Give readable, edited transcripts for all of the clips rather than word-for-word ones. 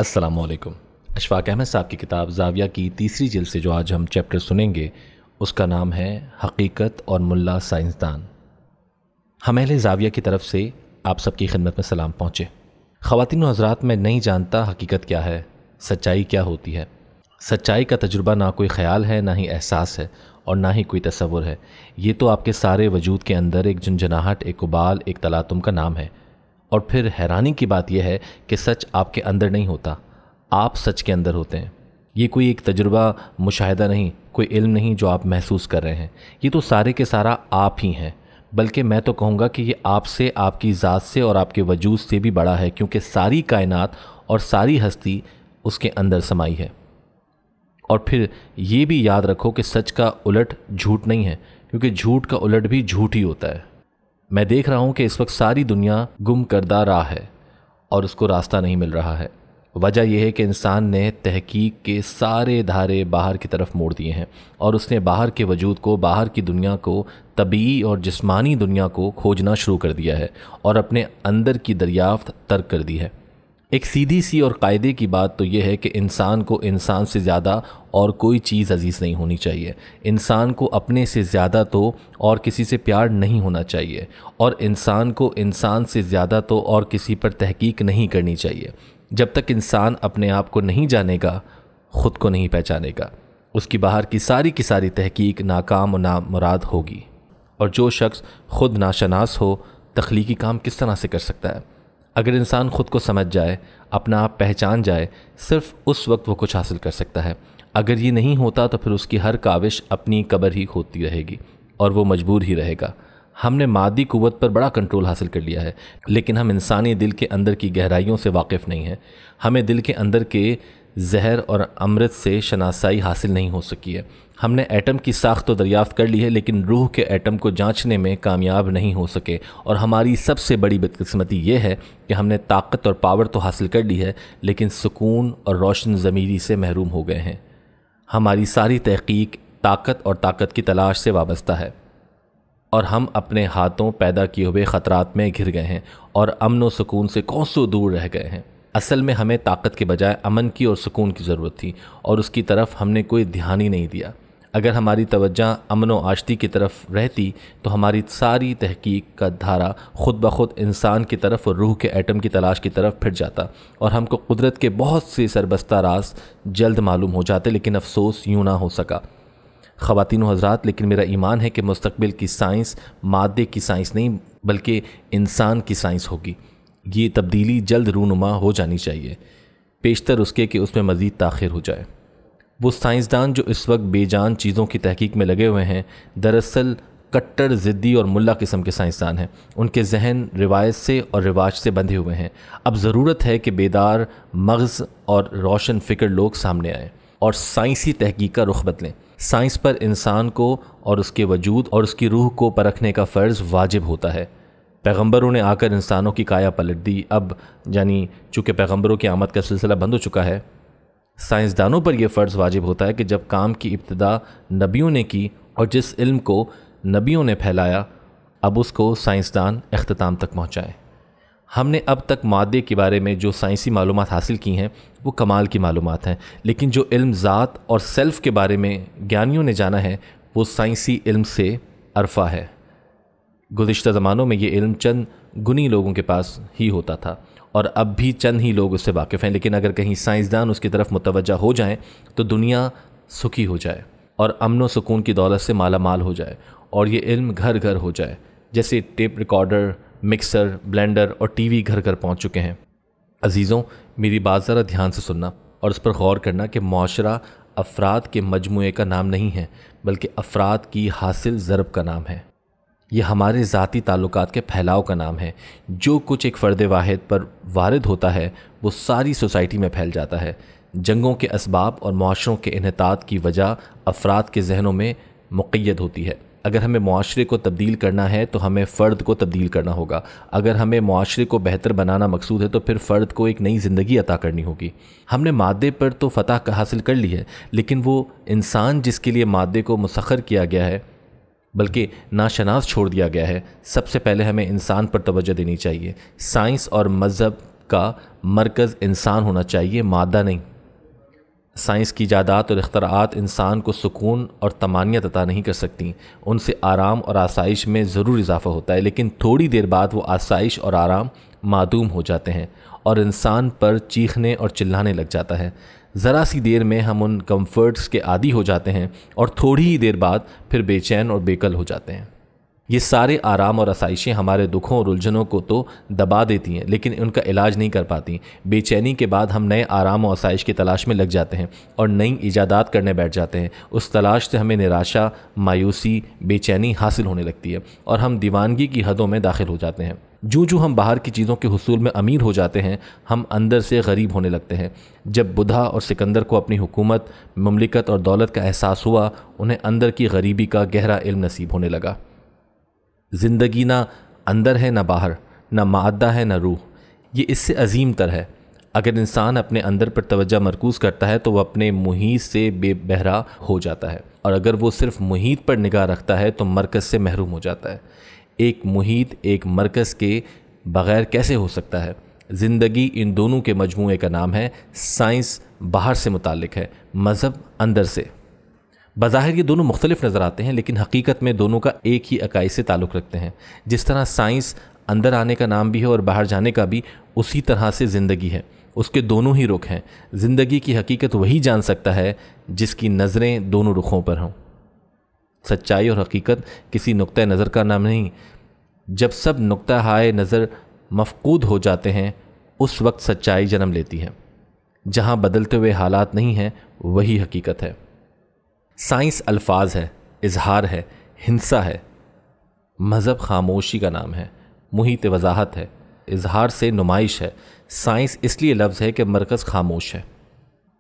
अस्सलामुअलैकुम। अशफाक अहमद साहब की किताब ज़ाविया की तीसरी जिल्द से जो आज हम चैप्टर सुनेंगे उसका नाम है हकीकत और मुल्ला साइंसदान। हम अहले ज़ाविया की तरफ से आप सबकी खिदमत में सलाम पहुँचे। ख़वातीन व हज़रात, मैं नहीं जानता हकीकत क्या है, सच्चाई क्या होती है। सच्चाई का तजुर्बा ना कोई ख़याल है, ना ही एहसास है और ना ही कोई तसव्वुर है। ये तो आपके सारे वजूद के अंदर एक झुंझुनाहट, एक उबाल, एक तलातुम का नाम है। और फिर हैरानी की बात यह है कि सच आपके अंदर नहीं होता, आप सच के अंदर होते हैं। ये कोई एक तजुर्बा, मुशाहिदा नहीं, कोई इल्म नहीं जो आप महसूस कर रहे हैं। ये तो सारे के सारा आप ही हैं। बल्कि मैं तो कहूँगा कि ये आपसे, आपकी ज़ात से और आपके वजूद से भी बड़ा है, क्योंकि सारी कायनात और सारी हस्ती उसके अंदर समाई है। और फिर ये भी याद रखो कि सच का उलट झूठ नहीं है, क्योंकि झूठ का उलट भी झूठ ही होता है। मैं देख रहा हूँ कि इस वक्त सारी दुनिया गुम करदा राह है और उसको रास्ता नहीं मिल रहा है। वजह यह है कि इंसान ने तहकीक के सारे धारे बाहर की तरफ मोड़ दिए हैं और उसने बाहर के वजूद को, बाहर की दुनिया को, तबीई और जिस्मानी दुनिया को खोजना शुरू कर दिया है और अपने अंदर की दरियाफ्त तर्क कर दी है। एक सीधी सी और कायदे की बात तो यह है कि इंसान को इंसान से ज़्यादा और कोई चीज़ अजीज़ नहीं होनी चाहिए। इंसान को अपने से ज़्यादा तो और किसी से प्यार नहीं होना चाहिए, और इंसान को इंसान से ज़्यादा तो और किसी पर तहकीक नहीं करनी चाहिए। जब तक इंसान अपने आप को नहीं जानेगा, ख़ुद को नहीं पहचानेगा, उसकी बाहर की सारी तहकीक नाकाम और नामुराद होगी। और जो शख्स ख़ुद नाशनास हो, तख्लीकी काम किस तरह से कर सकता है? अगर इंसान ख़ुद को समझ जाए, अपना आप पहचान जाए, सिर्फ़ उस वक्त वो कुछ हासिल कर सकता है। अगर ये नहीं होता तो फिर उसकी हर काविश अपनी कब्र ही खोदती रहेगी और वो मजबूर ही रहेगा। हमने मादी कुव्वत पर बड़ा कंट्रोल हासिल कर लिया है, लेकिन हम इंसानी दिल के अंदर की गहराइयों से वाकिफ़ नहीं हैं। हमें दिल के अंदर के जहर और अमृत से शनासाई हासिल नहीं हो सकी है। हमने एटम की साख्त तो दरियाफ्त कर ली है, लेकिन रूह के एटम को जांचने में कामयाब नहीं हो सके। और हमारी सबसे बड़ी बदकिस्मती ये है कि हमने ताकत और पावर तो हासिल कर ली है, लेकिन सुकून और रोशन ज़मीरी से महरूम हो गए हैं। हमारी सारी तहकीक ताकत और ताकत की तलाश से वाबस्ता है, और हम अपने हाथों पैदा किए हुए ख़तरात में घिर गए हैं और अमन व सुकून से कोसों दूर रह गए हैं। असल में हमें ताकत के बजाय अमन की और सुकून की ज़रूरत थी, और उसकी तरफ हमने कोई ध्यान ही नहीं दिया। अगर हमारी तवज्जो अमन व आश्ती की तरफ रहती तो हमारी सारी तहकीक का धारा ख़ुद ब खुद इंसान की तरफ और रूह के एटम की तलाश की तरफ फिर जाता, और हमको कुदरत के बहुत से सरबस्ता राज जल्द मालूम हो जाते। लेकिन अफसोस यूँ ना हो सका। ख़वातीन व हज़रात, लेकिन मेरा ईमान है कि मुस्तक़बिल की साइंस मादे की साइंस नहीं बल्कि इंसान की साइंस होगी। ये तब्दीली जल्द रूनुमा हो जानी चाहिए, पेशतर उसके कि उसमें मज़ीद ताख़िर हो जाए। वो साइंसदान जो इस वक्त बेजान चीज़ों की तहकीक में लगे हुए हैं, दरअसल कट्टर ज़िद्दी और मुल्ला किस्म के साइंसदान हैं। उनके जहन रिवायत से और रिवाज से बंधे हुए हैं। अब ज़रूरत है कि बेदार मग़ज़ और रोशन फ़िक्र लोग सामने आएँ और साइंसी तहकीक का रुख बदलें। साइंस पर इंसान को और उसके वजूद और उसकी रूह को परखने का फ़र्ज़ वाजिब होता है। पैगंबरों ने आकर इंसानों की काया पलट दी। अब यानी चूँकि पैगंबरों की आमद का सिलसिला बंद हो चुका है, साइंसदानों पर यह फ़र्ज़ वाजिब होता है कि जब काम की इब्तिदा नबियों ने की और जिस इल्म को नबियों ने फैलाया, अब उसको साइंसदान इख्तिताम तक पहुँचाएँ। हमने अब तक मादे के बारे में जो साइंसी मालूमात हासिल की हैं वो कमाल की मालूमात हैं, लेकिन जो इल्म ज़ात और सेल्फ़ के बारे में ज्ञानियों ने जाना है वो साइंसी इल्म से अरफा है। गुज़िश्ता ज़मानों में ये इल्म चंद गुनी लोगों के पास ही होता था और अब भी चंद ही लोग उससे वाकिफ़ हैं। लेकिन अगर कहीं साइंसदान उसकी तरफ मुतवज्जा हो जाएं तो दुनिया सुखी हो जाए और अमन व सुकून की दौलत से माला माल हो जाए, और ये इल्म घर घर हो जाए, जैसे टेप रिकॉर्डर, मिक्सर, ब्लेंडर और टीवी घर घर पहुंच चुके हैं। अजीज़ों, मेरी बात ज़रा ध्यान से सुनना और उस पर गौर करना कि मुआशरा अफराद के मजमूए का नाम नहीं है, बल्कि अफराद की हासिल ज़रब का नाम है। यह हमारे ज़ाती ताल्लुकात के फैलाव का नाम है। जो कुछ एक फ़र्द वाहिद पर वारिद होता है वो सारी सोसाइटी में फैल जाता है। जंगों के असबाब और मुआशरों के इन्हितात की वजह अफराद के जहनों में मुक़य्यद होती है। अगर हमें मुआशरे को तब्दील करना है तो हमें फ़र्द को तब्दील करना होगा। अगर हमें मुआशरे को बेहतर बनाना मकसूद है तो फिर फ़र्द को एक नई ज़िंदगी अता करनी होगी। हमने मादे पर तो फ़तह हासिल कर ली है, लेकिन वो इंसान जिसके लिए मादे को मुसख्खर किया गया है बल्कि नाशनास छोड़ दिया गया है, सबसे पहले हमें इंसान पर तवज्जो देनी चाहिए। साइंस और मज़हब کا مرکز انسان ہونا چاہیے، مادہ نہیں۔ سائنس کی ایجادات اور اختراعات انسان کو سکون اور طمانینت عطا نہیں کر سکتی، ان سے آرام اور آسائش میں ضرور اضافہ ہوتا ہے، لیکن تھوڑی دیر بعد وہ آسائش اور آرام معدوم ہو جاتے ہیں اور انسان پر چیخنے اور چلانے لگ جاتا ہے۔ ذرا سی دیر میں ہم ان کمفرٹس کے عادی ہو جاتے ہیں اور تھوڑی ہی دیر بعد پھر بے چین اور بےکل ہو جاتے ہیں۔ یہ سارے آرام اور آسائشیں ہمارے دکھوں اور الجھنوں کو تو دبا دیتی ہیں لیکن ان کا علاج نہیں کر پاتی۔ بے چینی کے بعد ہم نئے آرام و آسائش کی تلاش میں لگ جاتے ہیں اور نئی ایجادات کرنے بیٹھ جاتے ہیں۔ اس تلاش سے ہمیں نراشا، مایوسی، بے چینی حاصل ہونے لگتی ہے اور ہم دیوانگی کی حدوں میں داخل ہو جاتے ہیں۔ جو ہم باہر کی چیزوں کے حصول میں امیر ہو جاتے ہیں، ہم اندر سے غریب ہونے لگتے ہیں۔ جب بدھا اور سکندر کو اپنی حکومت، مملکت اور دولت کا احساس ہوا، انہیں اندر کی غریبی کا گہرا علم نصیب ہونے لگا۔ زندگی نہ اندر ہے نہ باہر، نہ مادہ ہے نہ روح، یہ اس سے عظیم تر ہے۔ اگر انسان اپنے اندر پر توجہ مرکوز کرتا ہے تو وہ اپنے محیط سے بے بہرا ہو جاتا ہے، اور اگر وہ صرف محیط پر نگاہ رکھتا ہے تو مرکز سے محروم ہو جاتا ہے۔ ایک محیط ایک مرکز کے بغیر کیسے ہو سکتا ہے؟ زندگی ان دونوں کے مجموعے کا نام ہے۔ سائنس باہر سے متعلق ہے، مذہب اندر سے۔ بظاہر یہ دونوں مختلف نظر آتے ہیں لیکن حقیقت میں دونوں کا ایک ہی عقائد سے تعلق رکھتے ہیں۔ جس طرح سائنس اندر آنے کا نام بھی ہے اور باہر جانے کا بھی، اسی طرح سے زندگی ہے، اس کے دونوں ہی رخ ہیں۔ زندگی کی حقیقت وہی جان سکتا ہے جس کی نظریں دونوں رخوں پر ہوں۔ سچائی اور حقیقت کسی نقطۂ نظر کا نام نہیں۔ جب سب نقطہ ہائے نظر مفقود ہو جاتے ہیں اس وقت سچائی جنم لیتی ہے۔ جہاں بدلتے ہوئے حالات نہیں ہیں وہی حقیقت ہے۔ سائنس الفاظ ہے، اظہار ہے، ہنسا ہے۔ مذہب خاموشی کا نام ہے، محیط وضاحت ہے، اظہار سے نمائش ہے۔ سائنس اس لیے لفظ ہے کہ مرکز خاموش ہے،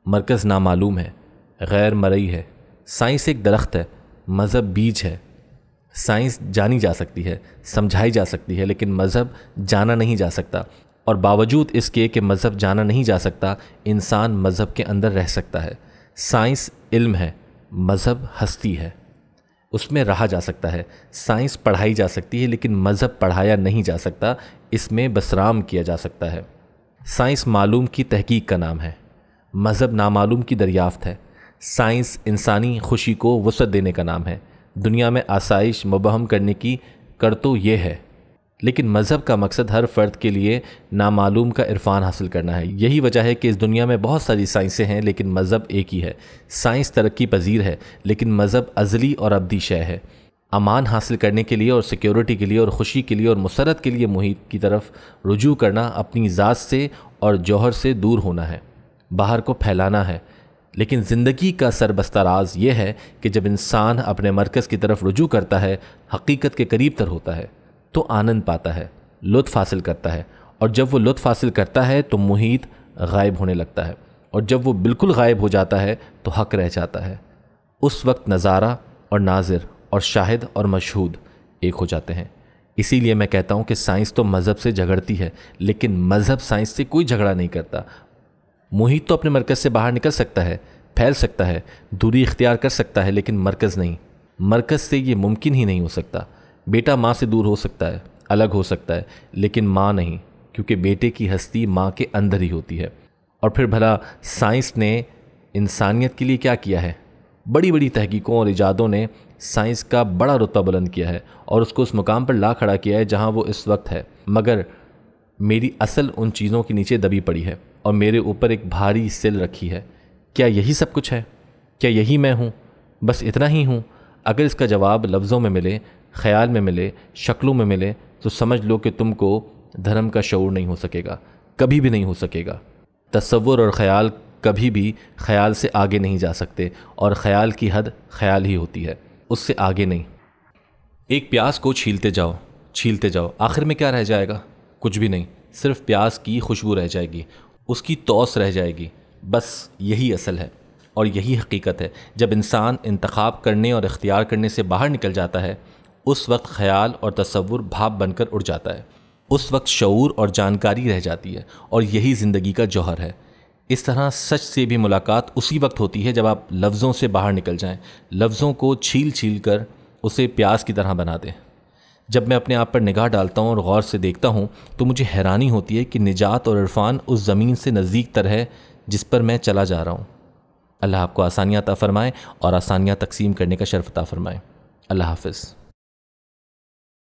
مرکز نامعلوم ہے، غیر مرئی ہے۔ سائنس ایک درخت ہے، مذہب بیج ہے۔ سائنس جانی جا سکتی ہے، سمجھائی جا سکتی ہے، لیکن مذہب جانا نہیں جا سکتا، اور باوجود اس کے کہ مذہب جانا نہیں جا سکتا، انسان مذہب کے اندر رہ سکتا ہے۔ سائنس علم ہے، مذہب ہستی ہے، اس میں رہا جا سکتا ہے۔ سائنس پڑھائی جا سکتی ہے لیکن مذہب پڑھایا نہیں جا سکتا، اس میں بسرام کیا جا سکتا ہے۔ سائنس معلوم کی تحقیق کا نام ہے، مذہب نامعلوم کی دریافت ہے۔ سائنس انسانی خوشی کو وسعت دینے کا نام ہے، دنیا میں آسائش مبہم کرنے کی کرتو یہ ہے، لیکن مذہب کا مقصد ہر فرد کے لیے نامعلوم کا عرفان حاصل کرنا ہے۔ یہی وجہ ہے کہ اس دنیا میں بہت ساری سائنسیں ہیں لیکن مذہب ایک ہی ہے۔ سائنس ترقی پذیر ہے لیکن مذہب ازلی اور ابدی شے ہے۔ امان حاصل کرنے کے لیے اور سیکیورٹی کے لیے اور خوشی کے لیے اور مسرت کے لیے محیط کی طرف رجوع کرنا، اپنی ذات سے اور جوہر سے دور ہونا ہے، باہر کو پھیلانا ہے۔ لیکن زندگی کا سربستہ راز یہ ہے کہ جب انسان اپنے مرکز کی طرف رجوع کرتا ہے، حقیقت کے قریب تر ہوتا ہے، تو آنند پاتا ہے، لطف حاصل کرتا ہے، اور جب وہ لطف حاصل کرتا ہے تو محیط غائب ہونے لگتا ہے، اور جب وہ بالکل غائب ہو جاتا ہے تو حق رہ جاتا ہے۔ اس وقت نظارہ اور ناظر اور شاہد اور مشہود ایک ہو جاتے ہیں۔ اسی لیے میں کہتا ہوں کہ سائنس تو مذہب سے جھگڑتی ہے لیکن مذہب سائنس سے کوئی جھگڑا نہیں کرتا۔ محیط تو اپنے مرکز سے باہر نکل سکتا ہے، پھیل سکتا ہے، دوری اختیار کر سکتا ہے، لیکن مرکز نہیں۔ مرکز سے یہ ممکن ہی نہیں ہو سکتا۔ بیٹا ماں سے دور ہو سکتا ہے، الگ ہو سکتا ہے، لیکن ماں نہیں، کیونکہ بیٹے کی ہستی ماں کے اندر ہی ہوتی ہے۔ اور پھر بھلا سائنس نے انسانیت کے لیے کیا کیا ہے؟ بڑی بڑی تحقیقوں اور ایجادوں نے سائنس کا بڑا رتبہ بلند کیا ہے اور اس کو اس مقام پر لا کھڑا کیا ہے جہاں وہ اس وقت ہے، مگر میری اصل ان چیزوں کے نیچے دبی پڑی ہے اور میرے اوپر ایک بھاری سل رکھی ہے۔ کیا یہی سب کچھ ہے؟ کیا یہی میں ہوں؟ بس اتنا ہی ہوں؟ اگر اس کا جواب لفظوں میں ملے، خیال میں ملے، شکلوں میں ملے، تو سمجھ لو کہ تم کو دھرم کا شعور نہیں ہو سکے گا، کبھی بھی نہیں ہو سکے گا۔ تصور اور خیال کبھی بھی خیال سے آگے نہیں جا سکتے، اور خیال کی حد خیال ہی ہوتی ہے، اس سے آگے نہیں۔ ایک پیاز کو چھیلتے جاؤ، چھیلتے جاؤ، آخر میں کیا رہ جائے گا؟ کچھ بھی نہیں، صرف پیاز کی خوشبو رہ جائے گی، اس کی توس رہ جائے گی۔ بس یہی اصل ہے اور یہی حقیقت ہے۔ جب انسان انتخاب کرنے اور اختیار کرنے سے باہر نکل جاتا ہے، اس وقت خیال اور تصور بھاپ بن کر اڑ جاتا ہے، اس وقت شعور اور جانکاری رہ جاتی ہے، اور یہی زندگی کا جوہر ہے۔ اس طرح سچ سے بھی ملاقات اسی وقت ہوتی ہے جب آپ لفظوں سے باہر نکل جائیں، لفظوں کو چھیل چھیل کر اسے پیاز کی طرح بنا دیں۔ جب میں اپنے آپ پر نگاہ ڈالتا ہوں اور غور سے دیکھتا ہوں تو مجھے حیرانی ہوتی ہے کہ نجات اور عرفان اس زمین سے نزدیک تر ہے جس پر میں چلا جا رہا ہوں۔ اللہ آپ کو آسانیاں عطا فرمائے اور آسانیاں تقسیم کرنے کا شرف عطا فرمائے۔ اللہ حافظ۔